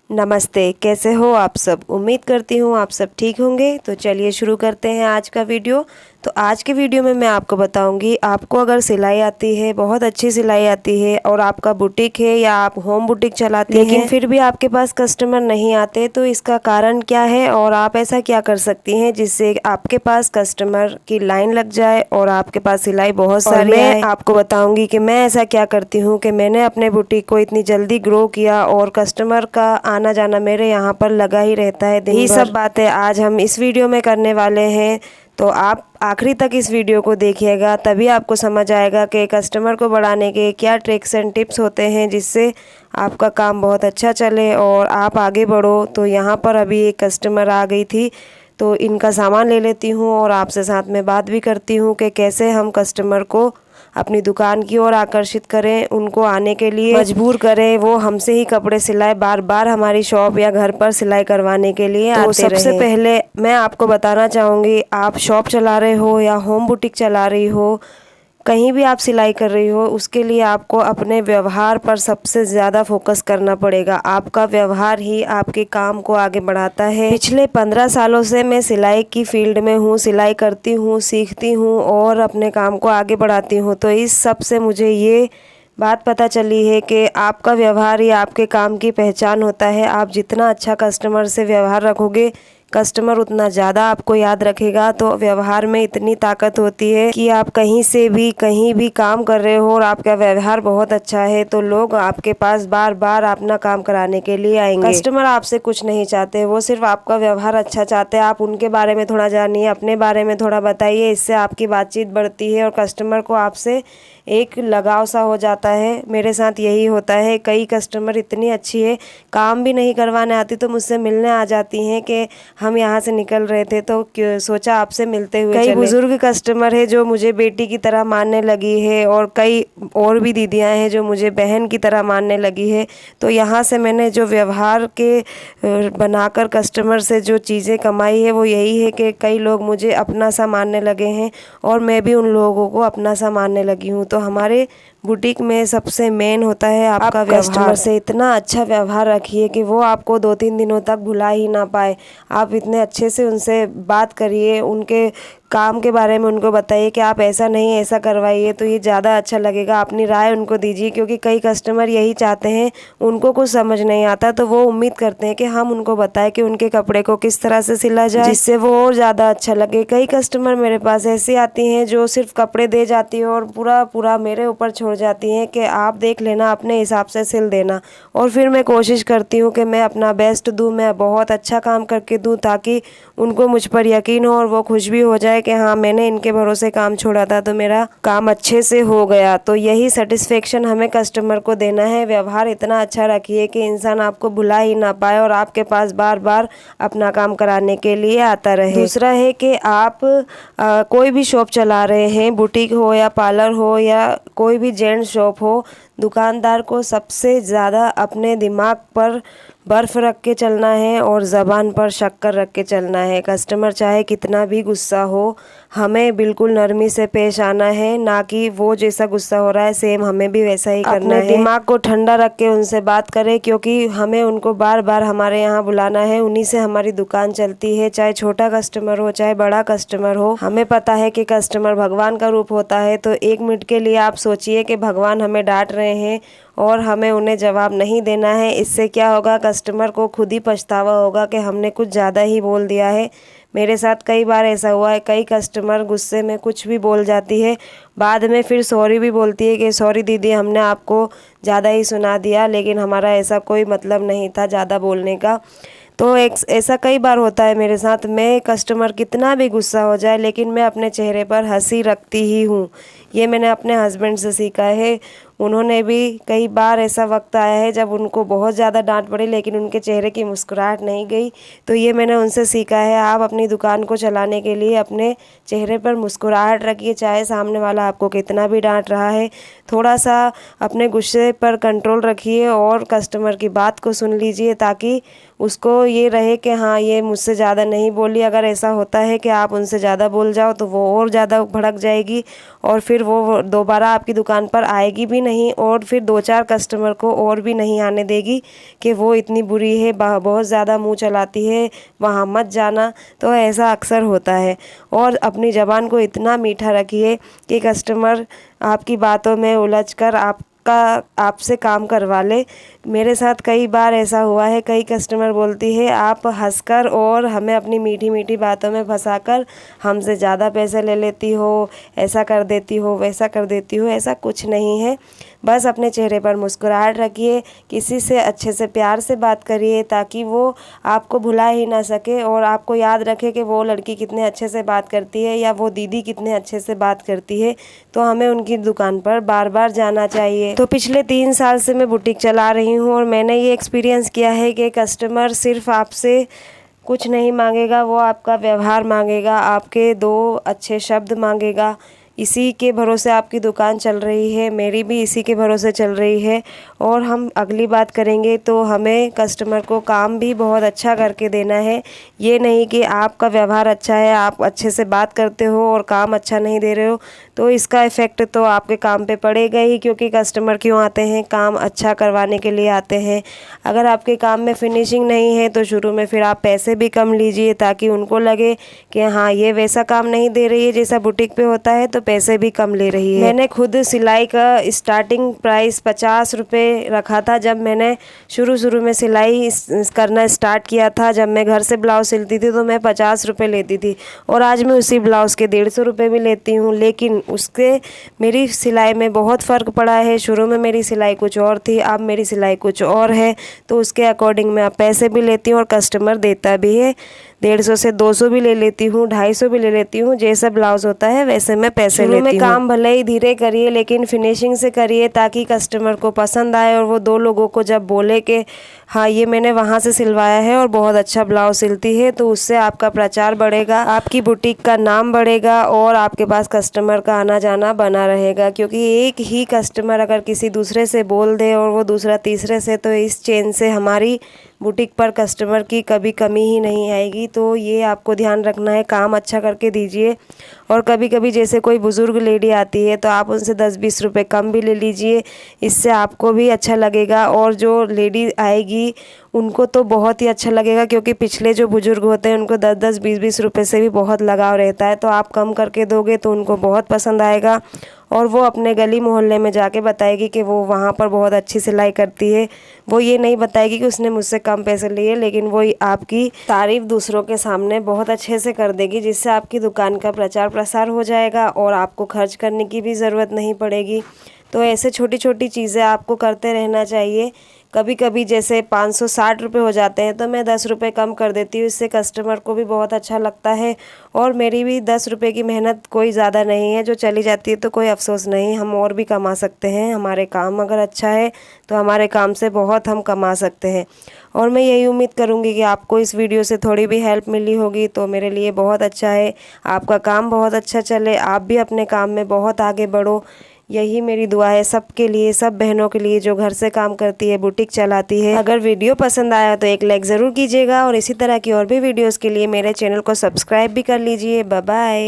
नमस्ते, कैसे हो आप सब। उम्मीद करती हूँ आप सब ठीक होंगे। तो चलिए शुरू करते हैं आज का वीडियो। तो आज के वीडियो में मैं आपको बताऊंगी, आपको अगर सिलाई आती है, बहुत अच्छी सिलाई आती है और आपका बुटीक है या आप होम बुटीक चलाती हैं, लेकिन फिर भी आपके पास कस्टमर नहीं आते, तो इसका कारण क्या है और आप ऐसा क्या कर सकती हैं जिससे आपके पास कस्टमर की लाइन लग जाए और आपके पास सिलाई बहुत सारी आए। मैं आपको बताऊंगी कि मैं ऐसा क्या करती हूँ कि मैंने अपने बुटीक को इतनी जल्दी ग्रो किया और कस्टमर का आना जाना मेरे यहाँ पर लगा ही रहता है। यही सब बातें आज हम इस वीडियो में करने वाले हैं, तो आप आखिरी तक इस वीडियो को देखिएगा, तभी आपको समझ आएगा कि कस्टमर को बढ़ाने के क्या ट्रिक्स एंड टिप्स होते हैं जिससे आपका काम बहुत अच्छा चले और आप आगे बढ़ो। तो यहाँ पर अभी एक कस्टमर आ गई थी, तो इनका सामान ले लेती हूँ और आपसे साथ में बात भी करती हूँ कि कैसे हम कस्टमर को अपनी दुकान की ओर आकर्षित करें, उनको आने के लिए मजबूर करें, वो हमसे ही कपड़े सिलाए, बार बार हमारी शॉप या घर पर सिलाई करवाने के लिए आते रहे। सबसे पहले मैं आपको बताना चाहूँगी, आप शॉप चला रहे हो या होम बुटीक चला रही हो, कहीं भी आप सिलाई कर रही हो, उसके लिए आपको अपने व्यवहार पर सबसे ज़्यादा फोकस करना पड़ेगा। आपका व्यवहार ही आपके काम को आगे बढ़ाता है। पिछले 15 सालों से मैं सिलाई की फील्ड में हूँ, सिलाई करती हूँ, सीखती हूँ और अपने काम को आगे बढ़ाती हूँ। तो इस सब से मुझे ये बात पता चली है कि आपका व्यवहार ही आपके काम की पहचान होता है। आप जितना अच्छा कस्टमर से व्यवहार रखोगे, कस्टमर उतना ज़्यादा आपको याद रखेगा। तो व्यवहार में इतनी ताकत होती है कि आप कहीं से भी कहीं भी काम कर रहे हो और आपका व्यवहार बहुत अच्छा है, तो लोग आपके पास बार बार अपना काम कराने के लिए आएंगे। कस्टमर आपसे कुछ नहीं चाहते, वो सिर्फ आपका व्यवहार अच्छा चाहते हैं। आप उनके बारे में थोड़ा जानिए, अपने बारे में थोड़ा बताइए, इससे आपकी बातचीत बढ़ती है और कस्टमर को आपसे एक लगाव सा हो जाता है। मेरे साथ यही होता है। कई कस्टमर इतनी अच्छी है, काम भी नहीं करवाने आती तो मुझसे मिलने आ जाती हैं कि हम यहाँ से निकल रहे थे तो सोचा आपसे मिलते हुए चले। कई बुजुर्ग कस्टमर है जो मुझे बेटी की तरह मानने लगी है और कई और भी दीदियाँ हैं जो मुझे बहन की तरह मानने लगी है। तो यहाँ से मैंने जो व्यवहार के बनाकर कस्टमर से जो चीज़ें कमाई है वो यही है कि कई लोग मुझे अपना सा मानने लगे हैं और मैं भी उन लोगों को अपना सा मानने लगी हूँ। तो हमारे बुटीक में सबसे मेन होता है आपका व्यवहार। कस्टमर से इतना अच्छा व्यवहार रखिए कि वो आपको 2-3 दिनों तक भुला ही ना पाए। आप इतने अच्छे से उनसे बात करिए, उनके काम के बारे में उनको बताइए कि आप ऐसा नहीं ऐसा करवाइए तो ये ज़्यादा अच्छा लगेगा। अपनी राय उनको दीजिए, क्योंकि कई कस्टमर यही चाहते हैं, उनको कुछ समझ नहीं आता तो वो उम्मीद करते हैं कि हम उनको बताएं कि उनके कपड़े को किस तरह से सिला जाए जिससे वो और ज़्यादा अच्छा लगे। कई कस्टमर मेरे पास ऐसी आती हैं जो सिर्फ कपड़े दे जाती है और पूरा मेरे ऊपर छोड़ जाती हैं कि आप देख लेना, अपने हिसाब से सिल देना। और फिर मैं कोशिश करती हूँ कि मैं अपना बेस्ट दूँ, मैं बहुत अच्छा काम करके दूँ ताकि उनको मुझ पर यकीन हो और वो खुश भी हो जाए कि हाँ, मैंने इनके भरोसे काम छोड़ा था तो मेरा काम अच्छे से हो गया। तो यही सेटिस्फेक्शन हमें कस्टमर को देना है। व्यवहार इतना अच्छा रखिए कि इंसान आपको भुला ही ना पाए और आपके पास बार बार अपना काम कराने के लिए आता रहे। दूसरा है कि आप कोई भी शॉप चला रहे हैं, बुटीक हो या पार्लर हो या कोई भी जेंट्स शॉप हो, दुकानदार को सबसे ज़्यादा अपने दिमाग पर बर्फ़ रख के चलना है और ज़बान पर शक्कर रख के चलना है। कस्टमर चाहे कितना भी गुस्सा हो, हमें बिल्कुल नरमी से पेश आना है, ना कि वो जैसा गुस्सा हो रहा है सेम हमें भी वैसा ही करना है। अपने दिमाग को ठंडा रख के उनसे बात करें, क्योंकि हमें उनको बार बार हमारे यहाँ बुलाना है, उन्हीं से हमारी दुकान चलती है। चाहे छोटा कस्टमर हो चाहे बड़ा कस्टमर हो, हमें पता है कि कस्टमर भगवान का रूप होता है। तो 1 मिनट के लिए आप सोचिए कि भगवान हमें डांट रहे हैं और हमें उन्हें जवाब नहीं देना है। इससे क्या होगा, कस्टमर को खुद ही पछतावा होगा कि हमने कुछ ज़्यादा ही बोल दिया है। मेरे साथ कई बार ऐसा हुआ है, कई कस्टमर गुस्से में कुछ भी बोल जाती है, बाद में फिर सॉरी भी बोलती है कि सॉरी दीदी, हमने आपको ज़्यादा ही सुना दिया, लेकिन हमारा ऐसा कोई मतलब नहीं था ज़्यादा बोलने का। तो ऐसा कई बार होता है मेरे साथ। मैं कस्टमर कितना भी गुस्सा हो जाए, लेकिन मैं अपने चेहरे पर हंसी रखती ही हूँ। ये मैंने अपने हस्बैंड से सीखा है। उन्होंने भी कई बार ऐसा वक्त आया है जब उनको बहुत ज़्यादा डांट पड़ी, लेकिन उनके चेहरे की मुस्कुराहट नहीं गई। तो ये मैंने उनसे सीखा है। आप अपनी दुकान को चलाने के लिए अपने चेहरे पर मुस्कुराहट रखिए, चाहे सामने वाला आपको कितना भी डांट रहा है। थोड़ा सा अपने गुस्से पर कंट्रोल रखिए और कस्टमर की बात को सुन लीजिए, ताकि उसको ये रहे कि हाँ, ये मुझसे ज़्यादा नहीं बोली। अगर ऐसा होता है कि आप उनसे ज़्यादा बोल जाओ तो वो और ज़्यादा भड़क जाएगी और फिर वो दोबारा आपकी दुकान पर आएगी भी नहीं और फिर 2-4 कस्टमर को और भी नहीं आने देगी कि वो इतनी बुरी है, बहुत ज़्यादा मुंह चलाती है, वहाँ मत जाना। तो ऐसा अक्सर होता है। और अपनी ज़बान को इतना मीठा रखिए कि कस्टमर आपकी बातों में उलझकर आपसे काम करवा ले। मेरे साथ कई बार ऐसा हुआ है, कई कस्टमर बोलती है आप हंसकर और हमें अपनी मीठी मीठी बातों में फंसाकर हमसे ज़्यादा पैसे ले लेती हो, ऐसा कर देती हो, वैसा कर देती हो। ऐसा कुछ नहीं है। बस अपने चेहरे पर मुस्कुराहट रखिए, किसी से अच्छे से प्यार से बात करिए ताकि वो आपको भुला ही ना सके और आपको याद रखे कि वो लड़की कितने अच्छे से बात करती है या वो दीदी कितने अच्छे से बात करती है। तो हमें उनकी दुकान पर बार बार जाना चाहिए। तो पिछले 3 साल से मैं बुटीक चला रही हूँ और मैंने ये एक्सपीरियंस किया है कि कस्टमर सिर्फ आपसे कुछ नहीं मांगेगा, वो आपका व्यवहार मांगेगा, आपके 2 अच्छे शब्द मांगेगा। इसी के भरोसे आपकी दुकान चल रही है, मेरी भी इसी के भरोसे चल रही है। और हम अगली बात करेंगे तो हमें कस्टमर को काम भी बहुत अच्छा करके देना है। ये नहीं कि आपका व्यवहार अच्छा है, आप अच्छे से बात करते हो और काम अच्छा नहीं दे रहे हो, तो इसका इफ़ेक्ट तो आपके काम पे पड़ेगा ही। क्योंकि कस्टमर क्यों आते हैं? काम अच्छा करवाने के लिए आते हैं। अगर आपके काम में फिनिशिंग नहीं है तो शुरू में फिर आप पैसे भी कम लीजिए ताकि उनको लगे कि हाँ ये वैसा काम नहीं दे रही है जैसा बुटीक पे होता है, तो पैसे भी कम ले रही है। मैंने खुद सिलाई का स्टार्टिंग प्राइस 50 रुपये रखा था जब मैंने शुरू में सिलाई करना स्टार्ट किया था। जब मैं घर से ब्लाउज सिलती थी तो मैं 50 रुपये लेती थी और आज मैं उसी ब्लाउज़ के 150 रुपये भी लेती हूँ। लेकिन उसके मेरी सिलाई में बहुत फ़र्क पड़ा है। शुरू में मेरी सिलाई कुछ और थी, अब मेरी सिलाई कुछ और है। तो उसके अकॉर्डिंग मैं अब पैसे भी लेती हूँ और कस्टमर देता भी है। 150 से 200 भी ले लेती हूँ, 250 भी ले लेती हूँ। जैसा ब्लाउज़ होता है वैसे मैं पैसे लेती हूँ। शुरू में काम भले ही धीरे करिए लेकिन फिनिशिंग से करिए ताकि कस्टमर को पसंद आए और वो 2 लोगों को जब बोले कि हाँ ये मैंने वहाँ से सिलवाया है और बहुत अच्छा ब्लाउज सिलती है, तो उससे आपका प्रचार बढ़ेगा, आपकी बुटीक का नाम बढ़ेगा और आपके पास कस्टमर का आना जाना बना रहेगा। क्योंकि एक ही कस्टमर अगर किसी दूसरे से बोल दे और वो दूसरा तीसरे से, तो इस चेन से हमारी बुटीक पर कस्टमर की कभी कमी ही नहीं आएगी। तो ये आपको ध्यान रखना है, काम अच्छा करके दीजिए। और कभी कभी जैसे कोई बुज़ुर्ग लेडी आती है तो आप उनसे 10-20 रुपये कम भी ले लीजिए, इससे आपको भी अच्छा लगेगा और जो लेडी आएगी उनको तो बहुत ही अच्छा लगेगा। क्योंकि पिछले जो बुज़ुर्ग होते हैं उनको 10-10, 20-20 रुपये से भी बहुत लगाव रहता है। तो आप कम करके दोगे तो उनको बहुत पसंद आएगा और वो अपने गली मोहल्ले में जाके बताएगी कि वो वहाँ पर बहुत अच्छी सिलाई करती है। वो ये नहीं बताएगी कि उसने मुझसे कम पैसे लिए, लेकिन वो आपकी तारीफ़ दूसरों के सामने बहुत अच्छे से कर देगी, जिससे आपकी दुकान का प्रचार प्रसार हो जाएगा और आपको खर्च करने की भी ज़रूरत नहीं पड़ेगी। तो ऐसे छोटी छोटी चीज़ें आपको करते रहना चाहिए। कभी कभी जैसे 560 रुपये हो जाते हैं तो मैं 10 रुपये कम कर देती हूँ, इससे कस्टमर को भी बहुत अच्छा लगता है और मेरी भी 10 रुपये की मेहनत कोई ज़्यादा नहीं है, जो चली जाती है तो कोई अफसोस नहीं। हम और भी कमा सकते हैं, हमारे काम अगर अच्छा है तो हमारे काम से बहुत हम कमा सकते हैं। और मैं यही उम्मीद करूँगी कि आपको इस वीडियो से थोड़ी भी हेल्प मिली होगी तो मेरे लिए बहुत अच्छा है। आपका काम बहुत अच्छा चले, आप भी अपने काम में बहुत आगे बढ़ो, यही मेरी दुआ है सबके लिए, सब बहनों के लिए जो घर से काम करती है, बुटीक चलाती है। अगर वीडियो पसंद आया तो एक लाइक ज़रूर कीजिएगा और इसी तरह की और भी वीडियोस के लिए मेरे चैनल को सब्सक्राइब भी कर लीजिए। Bye bye.